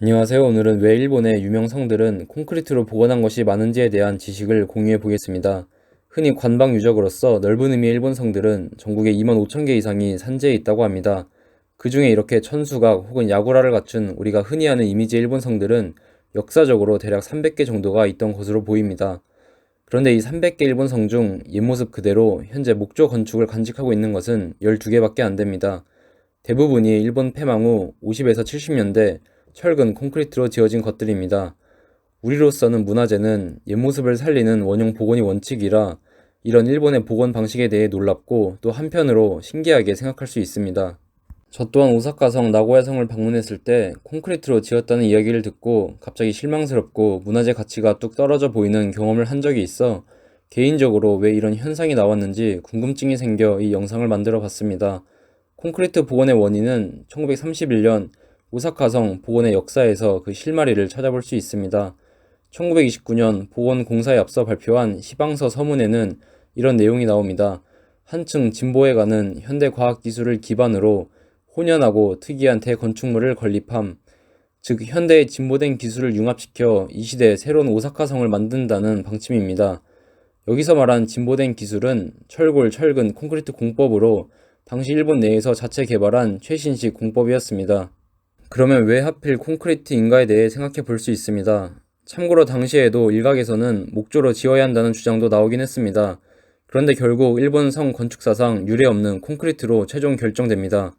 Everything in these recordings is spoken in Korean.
안녕하세요. 오늘은 왜 일본의 유명 성들은 콘크리트로 복원한 것이 많은지에 대한 지식을 공유해 보겠습니다. 흔히 관방 유적으로서 넓은 의미의 일본 성들은 전국에 2만 5천 개 이상이 산재해 있다고 합니다. 그 중에 이렇게 천수각 혹은 야구라를 갖춘 우리가 흔히 아는 이미지의 일본 성들은 역사적으로 대략 300개 정도가 있던 것으로 보입니다. 그런데 이 300개 일본 성 중 옛모습 그대로 현재 목조 건축을 간직하고 있는 것은 12개밖에 안 됩니다. 대부분이 일본 패망 후 50에서 70년대 철근 콘크리트로 지어진 것들입니다. 우리로서는 문화재는 옛모습을 살리는 원형 복원이 원칙이라 이런 일본의 복원 방식에 대해 놀랍고 또 한편으로 신기하게 생각할 수 있습니다. 저 또한 오사카성, 나고야성을 방문했을 때 콘크리트로 지었다는 이야기를 듣고 갑자기 실망스럽고 문화재 가치가 뚝 떨어져 보이는 경험을 한 적이 있어 개인적으로 왜 이런 현상이 나왔는지 궁금증이 생겨 이 영상을 만들어 봤습니다. 콘크리트 복원의 원인은 1931년 오사카성 복원의 역사에서 그 실마리를 찾아볼 수 있습니다. 1929년 복원공사에 앞서 발표한 시방서 서문에는 이런 내용이 나옵니다. 한층 진보해 가는 현대 과학기술을 기반으로 혼연하고 특이한 대건축물을 건립함, 즉 현대의 진보된 기술을 융합시켜 이 시대의 새로운 오사카성을 만든다는 방침입니다. 여기서 말한 진보된 기술은 철골, 철근, 콘크리트 공법으로 당시 일본 내에서 자체 개발한 최신식 공법이었습니다. 그러면 왜 하필 콘크리트인가에 대해 생각해 볼 수 있습니다. 참고로 당시에도 일각에서는 목조로 지어야 한다는 주장도 나오긴 했습니다. 그런데 결국 일본 성 건축사상 유례없는 콘크리트로 최종 결정됩니다.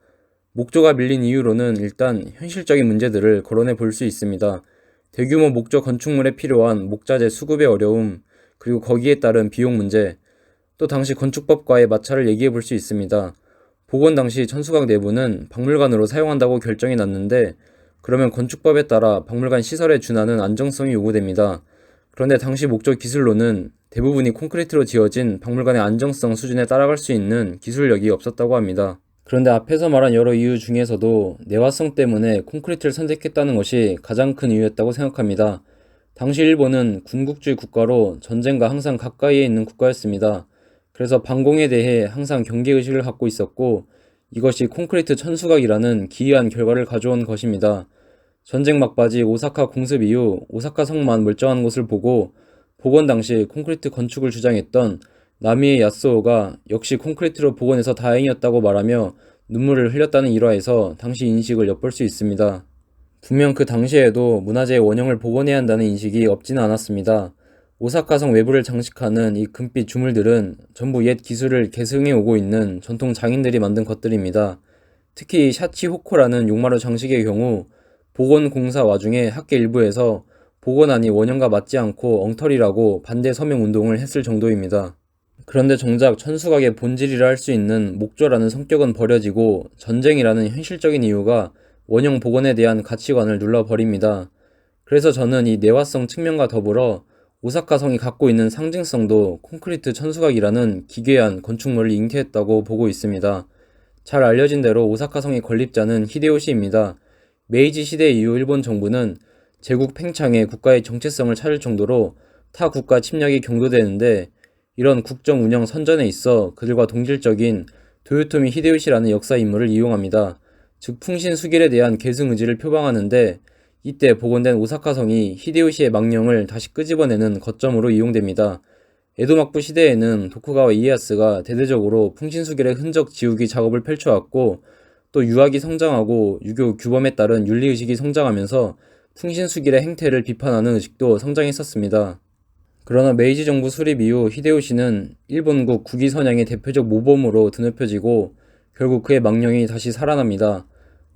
목조가 밀린 이유로는 일단 현실적인 문제들을 거론해 볼 수 있습니다. 대규모 목조 건축물에 필요한 목자재 수급의 어려움, 그리고 거기에 따른 비용 문제, 또 당시 건축법과의 마찰을 얘기해 볼 수 있습니다. 복원 당시 천수각 내부는 박물관으로 사용한다고 결정이 났는데 그러면 건축법에 따라 박물관 시설에 준하는 안정성이 요구됩니다. 그런데 당시 목조 기술로는 대부분이 콘크리트로 지어진 박물관의 안정성 수준에 따라갈 수 있는 기술력이 없었다고 합니다. 그런데 앞에서 말한 여러 이유 중에서도 내화성 때문에 콘크리트를 선택했다는 것이 가장 큰 이유였다고 생각합니다. 당시 일본은 군국주의 국가로 전쟁과 항상 가까이에 있는 국가였습니다. 그래서 방공에 대해 항상 경계의식을 갖고 있었고 이것이 콘크리트 천수각이라는 기이한 결과를 가져온 것입니다. 전쟁 막바지 오사카 공습 이후 오사카 성만 멀쩡한 것을 보고 복원 당시 콘크리트 건축을 주장했던 나미에 야스오가 역시 콘크리트로 복원해서 다행이었다고 말하며 눈물을 흘렸다는 일화에서 당시 인식을 엿볼 수 있습니다. 분명 그 당시에도 문화재의 원형을 복원해야 한다는 인식이 없지는 않았습니다. 오사카성 외부를 장식하는 이 금빛 주물들은 전부 옛 기술을 계승해 오고 있는 전통 장인들이 만든 것들입니다. 특히 샤치호코라는 용마루 장식의 경우 복원 공사 와중에 학계 일부에서 복원안이 원형과 맞지 않고 엉터리라고 반대 서명 운동을 했을 정도입니다. 그런데 정작 천수각의 본질이라 할 수 있는 목조라는 성격은 버려지고 전쟁이라는 현실적인 이유가 원형 복원에 대한 가치관을 눌러버립니다. 그래서 저는 이 내화성 측면과 더불어 오사카성이 갖고 있는 상징성도 콘크리트 천수각이라는 기괴한 건축물을 잉태했다고 보고 있습니다. 잘 알려진 대로 오사카성의 건립자는 히데요시입니다. 메이지 시대 이후 일본 정부는 제국 팽창에 국가의 정체성을 찾을 정도로 타 국가 침략이 경도되는데 이런 국정 운영 선전에 있어 그들과 동질적인 도요토미 히데요시라는 역사 인물을 이용합니다. 즉 풍신수길에 대한 계승 의지를 표방하는데 이때 복원된 오사카성이 히데요시의 망령을 다시 끄집어내는 거점으로 이용됩니다. 에도 막부 시대에는 도쿠가와 이에야스가 대대적으로 풍신수길의 흔적 지우기 작업을 펼쳐왔고 또 유학이 성장하고 유교 규범에 따른 윤리의식이 성장하면서 풍신수길의 행태를 비판하는 의식도 성장했었습니다. 그러나 메이지 정부 수립 이후 히데요시는 일본국 국위 선양의 대표적 모범으로 드높여지고 결국 그의 망령이 다시 살아납니다.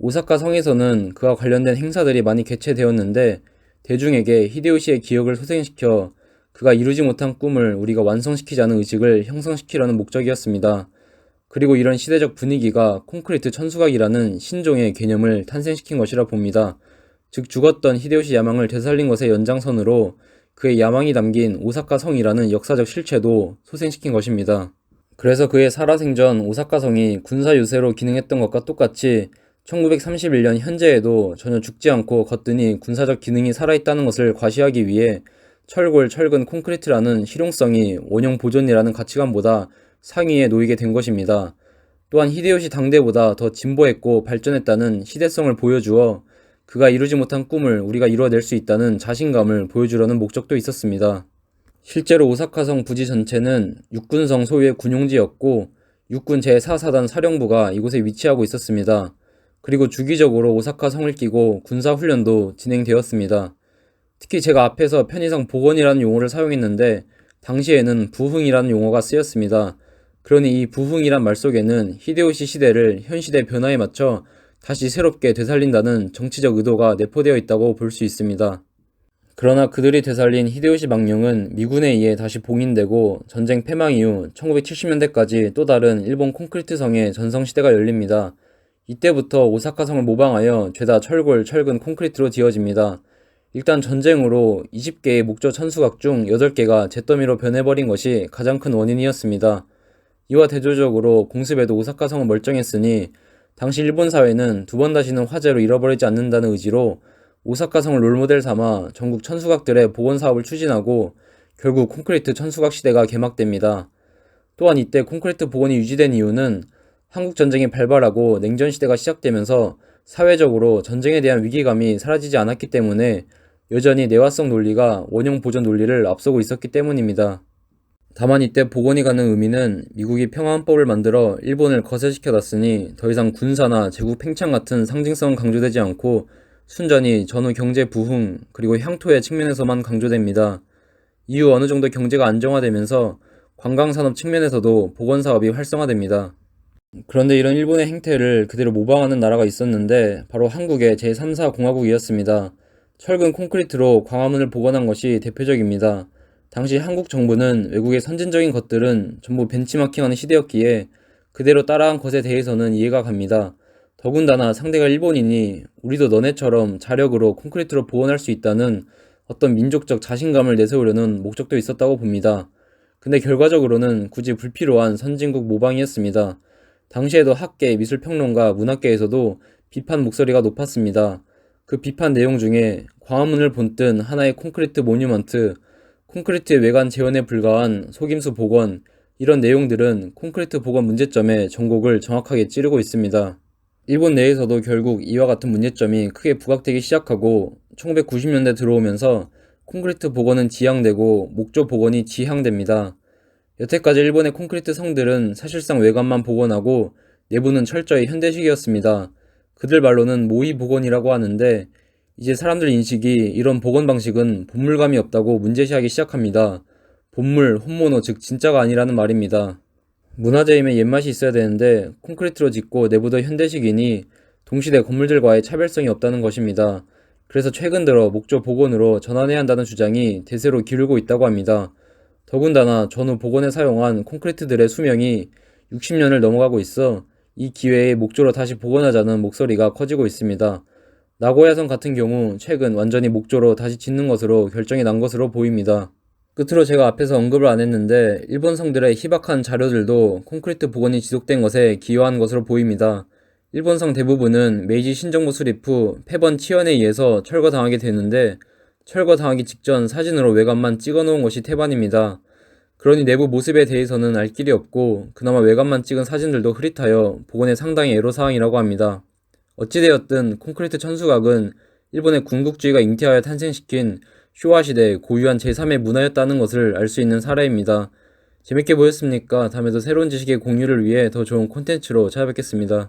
오사카 성에서는 그와 관련된 행사들이 많이 개최되었는데 대중에게 히데요시의 기억을 소생시켜 그가 이루지 못한 꿈을 우리가 완성시키자는 의식을 형성시키려는 목적이었습니다. 그리고 이런 시대적 분위기가 콘크리트 천수각이라는 신종의 개념을 탄생시킨 것이라 봅니다. 즉 죽었던 히데요시 야망을 되살린 것의 연장선으로 그의 야망이 담긴 오사카 성이라는 역사적 실체도 소생시킨 것입니다. 그래서 그의 살아생전 오사카 성이 군사 유세로 기능했던 것과 똑같이 1931년 현재에도 전혀 죽지 않고 거뜬히 군사적 기능이 살아있다는 것을 과시하기 위해 철골, 철근, 콘크리트라는 실용성이 원형 보존이라는 가치관보다 상위에 놓이게 된 것입니다. 또한 히데요시 당대보다 더 진보했고 발전했다는 시대성을 보여주어 그가 이루지 못한 꿈을 우리가 이루어낼 수 있다는 자신감을 보여주려는 목적도 있었습니다. 실제로 오사카성 부지 전체는 육군성 소유의 군용지였고 육군 제4사단 사령부가 이곳에 위치하고 있었습니다. 그리고 주기적으로 오사카성을 끼고 군사훈련도 진행되었습니다. 특히 제가 앞에서 편의상 복원이라는 용어를 사용했는데 당시에는 부흥이라는 용어가 쓰였습니다. 그러니 이 부흥이란 말 속에는 히데요시 시대를 현 시대 변화에 맞춰 다시 새롭게 되살린다는 정치적 의도가 내포되어 있다고 볼 수 있습니다. 그러나 그들이 되살린 히데요시 망령은 미군에 의해 다시 봉인되고 전쟁 패망 이후 1970년대까지 또 다른 일본 콘크리트성의 전성시대가 열립니다. 이때부터 오사카성을 모방하여 죄다 철골, 철근, 콘크리트로 지어집니다. 일단 전쟁으로 20개의 목조 천수각 중 8개가 잿더미로 변해버린 것이 가장 큰 원인이었습니다. 이와 대조적으로 공습에도 오사카성은 멀쩡했으니 당시 일본 사회는 두 번 다시는 화재로 잃어버리지 않는다는 의지로 오사카성을 롤모델 삼아 전국 천수각들의 복원 사업을 추진하고 결국 콘크리트 천수각 시대가 개막됩니다. 또한 이때 콘크리트 복원이 유지된 이유는 한국전쟁이 발발하고 냉전시대가 시작되면서 사회적으로 전쟁에 대한 위기감이 사라지지 않았기 때문에 여전히 내화성 논리가 원형 보존 논리를 앞서고 있었기 때문입니다. 다만 이때 복원이 가는 의미는 미국이 평화헌법을 만들어 일본을 거세시켜놨으니 더 이상 군사나 제국 팽창 같은 상징성은 강조되지 않고 순전히 전후 경제 부흥 그리고 향토의 측면에서만 강조됩니다. 이후 어느 정도 경제가 안정화되면서 관광산업 측면에서도 복원사업이 활성화됩니다. 그런데 이런 일본의 행태를 그대로 모방하는 나라가 있었는데 바로 한국의 제3사 공화국이었습니다. 철근 콘크리트로 광화문을 복원한 것이 대표적입니다. 당시 한국 정부는 외국의 선진적인 것들은 전부 벤치마킹하는 시대였기에 그대로 따라한 것에 대해서는 이해가 갑니다. 더군다나 상대가 일본이니 우리도 너네처럼 자력으로 콘크리트로 복원할 수 있다는 어떤 민족적 자신감을 내세우려는 목적도 있었다고 봅니다. 근데 결과적으로는 굳이 불필요한 선진국 모방이었습니다. 당시에도 학계, 미술평론가, 문학계에서도 비판 목소리가 높았습니다. 그 비판 내용 중에 광화문을 본뜬 하나의 콘크리트 모뉴먼트, 콘크리트의 외관 재현에 불과한 속임수 복원, 이런 내용들은 콘크리트 복원 문제점의 전곡을 정확하게 찌르고 있습니다. 일본 내에서도 결국 이와 같은 문제점이 크게 부각되기 시작하고 1990년대 들어오면서 콘크리트 복원은 지향되고 목조 복원이 지향됩니다. 여태까지 일본의 콘크리트 성들은 사실상 외관만 복원하고 내부는 철저히 현대식이었습니다. 그들 말로는 모의 복원이라고 하는데 이제 사람들 인식이 이런 복원 방식은 본물감이 없다고 문제시하기 시작합니다. 본물, 혼모노 즉 진짜가 아니라는 말입니다. 문화재임에 옛맛이 있어야 되는데 콘크리트로 짓고 내부도 현대식이니 동시대 건물들과의 차별성이 없다는 것입니다. 그래서 최근 들어 목조 복원으로 전환해야 한다는 주장이 대세로 기울고 있다고 합니다. 더군다나 전후 복원에 사용한 콘크리트들의 수명이 60년을 넘어가고 있어 이 기회에 목조로 다시 복원하자는 목소리가 커지고 있습니다. 나고야성 같은 경우 최근 완전히 목조로 다시 짓는 것으로 결정이 난 것으로 보입니다. 끝으로 제가 앞에서 언급을 안 했는데 일본 성들의 희박한 자료들도 콘크리트 복원이 지속된 것에 기여한 것으로 보입니다. 일본 성 대부분은 메이지 신정부 수립 후 패번 치연에 의해서 철거당하게 되는데 철거당하기 직전 사진으로 외관만 찍어놓은 것이 태반입니다. 그러니 내부 모습에 대해서는 알 길이 없고 그나마 외관만 찍은 사진들도 흐릿하여 복원에 상당히 애로사항이라고 합니다. 어찌되었든 콘크리트 천수각은 일본의 군국주의가 잉태하여 탄생시킨 쇼와 시대 고유한 제3의 문화였다는 것을 알 수 있는 사례입니다. 재밌게 보셨습니까? 다음에도 새로운 지식의 공유를 위해 더 좋은 콘텐츠로 찾아뵙겠습니다.